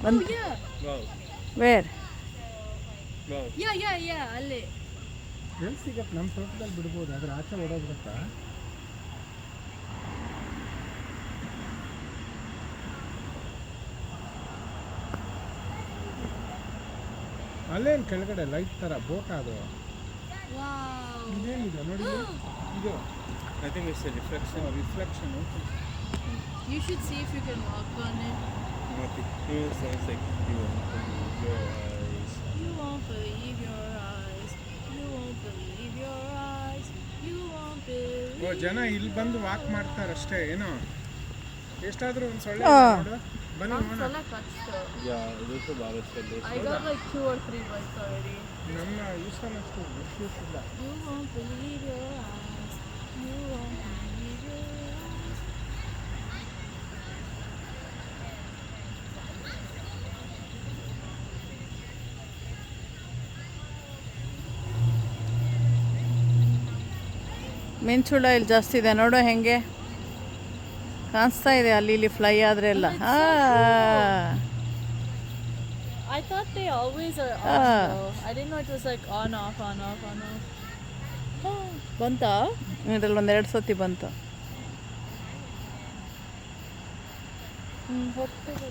ಬಂತು. ವೇರ್? ಅಲ್ಲೇ ಎಲ್ಲಿ ಸಿಗತ್ತೆ? ನಮ್ಮ ತೋಟದಲ್ಲಿ ಬಿಡ್ಬೋದು, ಅದ್ರ ಆಚೆ ಓಡೋಗ್ಬಿಡುತ್ತಾ? ಅಲ್ಲೇನು ಕೆಳಗಡೆ ಲೈಟ್ ಥರ ಬೋಟ್ ಅದು. ಇದೇನಿದೆ ನೋಡಿ ಇದು. I think it's a reflection. Reflection. You should see if you can walk on it. Okay. It sounds like you won't believe your eyes. You won't believe your eyes. You won't believe your eyes. You won't believe. ಓ, ಜನ ಇಲ್ಲಿ ಬಂದು walk ಮಾಡ್ತಾರಷ್ಟೇ ಏನೋ. ಎಷ್ಟಾದರೂ ಒಂದು ಸೊಳ್ಳೆ ನೋಡು. ಬನ್ನಿ ನೋಡೋಣ. Yeah, this is about it. I got like 2 or 3 bites already. ನಮ್ಮ ಇಷ್ಟನಷ್ಟು ಗೊತ್ತಿಲ್ಲ. You won't believe your eyes. You won't believe your eyes. ಮಿಂಚುಳ ಇಲ್ಲಿ ಜಾಸ್ತಿ ಇದೆ ನೋಡು, ಹೆಂಗೆ ಕಾಣಿಸ್ತಾ ಇದೆ ಅಲ್ಲಿ ಇಲ್ಲಿ ಫ್ಲೈ ಆದರೆ ಎಲ್ಲ. I thought they always are on though. I didn't know it was like on off on off on off. ಬಂತಾ? ಇದರಲ್ಲಿ ಒಂದೆರಡು ಸತಿ ಬಂತು. ಹೋಗ್ತದೆ.